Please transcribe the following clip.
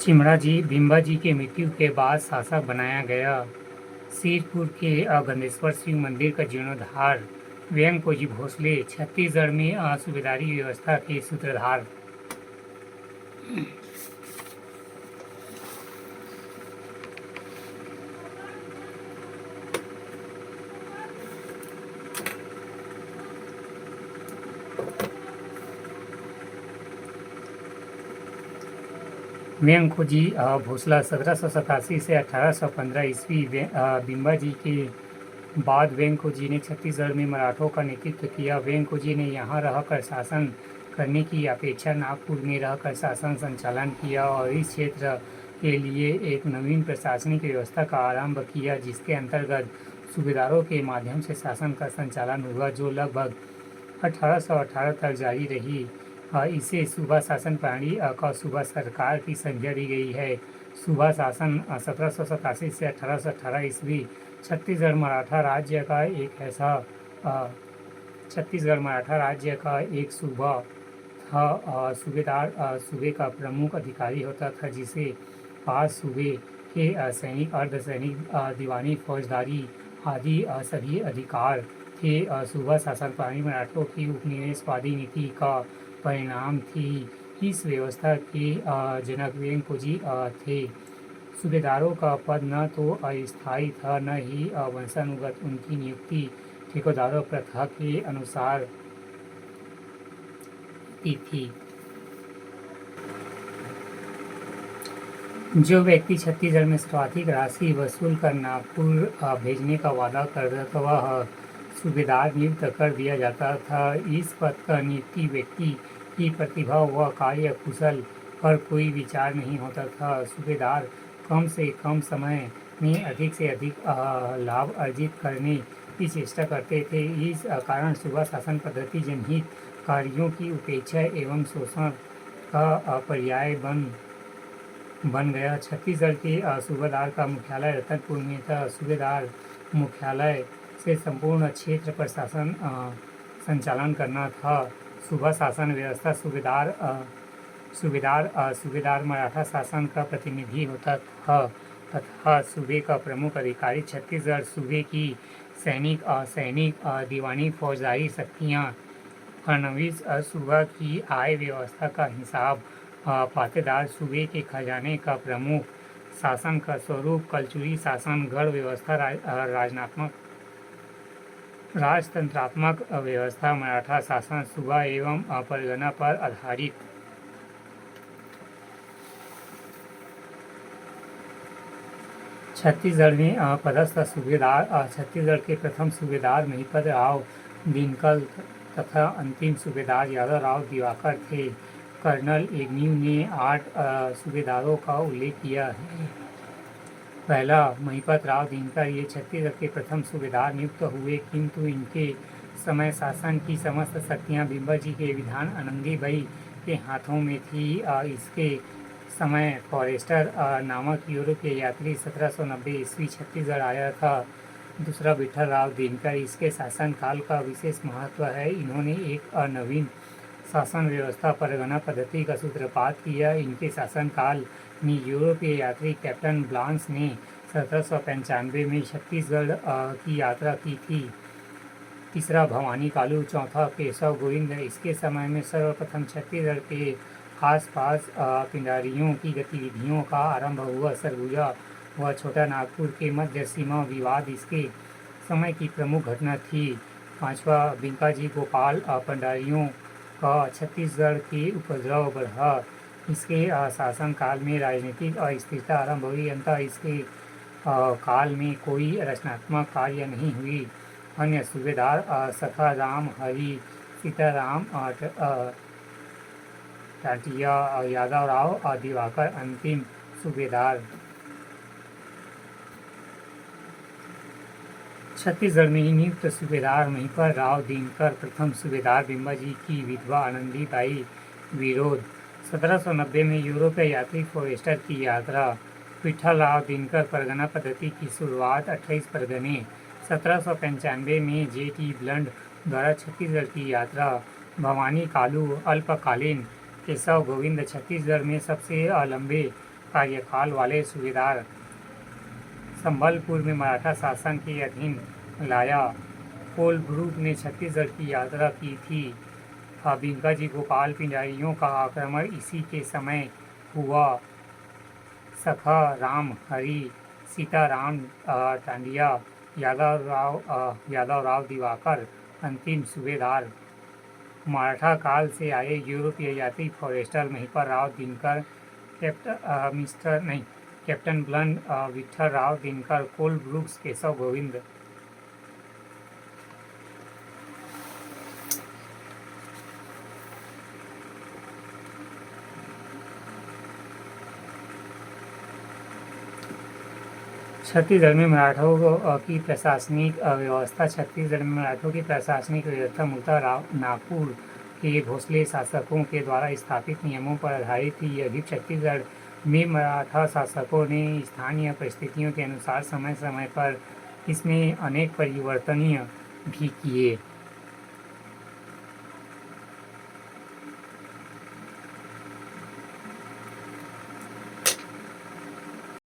चिमड़ा जी बिम्बाजी के मृत्यु के बाद शासक बनाया गया। सिरपुर के गंधेश्वर शिव मंदिर का जीर्णोद्धार। वेंकोजी भोसले छत्तीसगढ़ में सूबेदारी व्यवस्था के सूत्रधार। वेंकोजी भोसला 1787 से 1815 ईस्वी। बिम्बाजी के बाद वेंकोजी ने छत्तीसगढ़ में मराठों का नेतृत्व किया। वेंकोजी ने यहाँ रहकर शासन करने की अपेक्षा नागपुर में रहकर शासन संचालन किया और इस क्षेत्र के लिए एक नवीन प्रशासनिक व्यवस्था का आरंभ किया, जिसके अंतर्गत सूबेदारों के माध्यम से शासन का संचालन हुआ, जो लगभग 1818 तक जारी रही। इसे सूबा शासन प्रणाली का सूबा सरकार की संज्ञा दी गई है। सूबा शासन 1787 से 1818 ईस्वी छत्तीसगढ़ मराठा राज्य का एक सूबा था। सूबेदार सूबे का प्रमुख अधिकारी होता था, जिसे पास सूबे के सैनिक, अर्धसैनिक, दीवानी, फौजदारी आदि सभी अधिकार थे। सूबा शासन प्रणाली मराठों की उपनिवेशवादी नीति का परिणाम थी। इस व्यवस्था के जनक वेंकोजी थे। सूबेदारों का पद न तो अस्थायी था, न ही वंशानुगत। उनकी नियुक्ति ठेकेदारों प्रथा के अनुसार थी। जो व्यक्ति छत्तीसगढ़ में सर्वाधिक राशि वसूल कर नागपुर भेजने का वादा करता था, वह सूबेदार नियुक्त कर दिया जाता था। इस पद का नियुक्ति व्यक्ति की प्रतिभा व कार्य कुशल पर कोई विचार नहीं होता था। सूबेदार कम से कम समय में अधिक से अधिक लाभ अर्जित करने की चेष्टा करते थे। इस कारण सूबा शासन पद्धति जनहित कार्यों की उपेक्षा एवं शोषण का पर्याय बन गया। छत्तीसगढ़ के सूबेदार का मुख्यालय रतनपुर में था। सूबेदार मुख्यालय से संपूर्ण क्षेत्र पर शासन संचालन करना था। सूबा शासन व्यवस्था सूबेदार मराठा शासन का प्रतिनिधि होता था तथा सूबे का प्रमुख अधिकारी छत्तीसगढ़ सूबे की सैनिक, असैनिक, दीवानी, फौजदारी शक्तियाँ, फडणवीस सूबा की आय व्यवस्था का हिसाब, पातेदार सूबे के खजाने का प्रमुख, शासन का स्वरूप, कलचुरी शासन, गढ़ व्यवस्था, राजतंत्रात्मक व्यवस्था, मराठा शासन, सूबा एवं परगना पर आधारित। छत्तीसगढ़ में पदस्थ सूबेदार। छत्तीसगढ़ के प्रथम सूबेदार महिपत राव दिनकर तथा अंतिम सूबेदार यादव राव दिवाकर थे। कर्नल एग्न्यू ने 8 सूबेदारों का उल्लेख किया है। पहला, महिपत राव दिनकर। ये छत्तीसगढ़ के प्रथम सूबेदार नियुक्त हुए, किंतु इनके समय शासन की समस्त शक्तियाँ बिम्बाजी के विधान आनंदीबाई के हाथों में थी। इसके समय फॉरेस्टर नामक यूरोपीय यात्री 1790 ईस्वी छत्तीसगढ़ आया था। दूसरा, विठल राव दिनकर। इसके शासनकाल का विशेष महत्व है। इन्होंने एक नवीन शासन व्यवस्था, परगना पद्धति का सूत्रपात किया। इनके शासनकाल में यूरोपीय यात्री कैप्टन ब्लांस ने 1795 में छत्तीसगढ़ की यात्रा की थी। तीसरा, भवानी कालू। चौथा, केशव गोविंद। इसके समय में सर्वप्रथम छत्तीसगढ़ के आसपास पिंडारियों की गतिविधियों का आरंभ हुआ। सरगुजा व छोटा नागपुर के मध्य सीमा विवाद इसके समय की प्रमुख घटना थी। पांचवा, बिंकाजी गोपाल पंडारियों का छत्तीसगढ़ के उपद्रव बढ़ा। इसके शासनकाल में राजनीतिक अस्थिरता आरंभ हुई। अंततः इसके काल में कोई रचनात्मक कार्य नहीं हुई। अन्य सूबेदार सखा राम, हरि, सीताराम टाटिया, यादव राव दिवाकर। अंतिम सूबेदार। छत्तीसगढ़ में नियुक्त सूबेदार महिपत राव दिनकर। प्रथम सूबेदार बिम्बाजी की विधवा आनंदीबाई। विरोध। 1790 में यूरोपीय यात्री फॉरेस्टर की यात्रा। विठल राव दिनकर परगना पद्धति की शुरुआत। 28 परगने। 1795 में J.T. ब्लंड द्वारा छत्तीसगढ़ की यात्रा। भवानी कालू अल्पकालीन। केशव गोविंद छत्तीसगढ़ में सबसे लंबे कार्यकाल वाले सूबेदार संबलपुर में मराठा शासन के अधीन लाया। कोलब्रुक ने छत्तीसगढ़ की यात्रा की थी। बिंका जी गोपाल पिंजारियों का आक्रमण इसी के समय हुआ। सखा राम हरि सीताराम टांडिया यादव राव दिवाकर अंतिम सूबेदार। मराठा काल से आए यूरोपीय यात्री फॉरेस्टर महिपाल राव दिनकर कैप्टन ब्लन विठल राव दिनकर कोलब्रुक्स केशव गोविंद। छत्तीसगढ़ में मराठों की प्रशासनिक व्यवस्था। छत्तीसगढ़ में मराठों की प्रशासनिक व्यवस्था मूलतः नागपुर के घोंसले शासकों के द्वारा स्थापित नियमों पर आधारित थी। यदि छत्तीसगढ़ में मराठा शासकों ने स्थानीय परिस्थितियों के अनुसार समय समय पर इसमें अनेक परिवर्तन भी किए।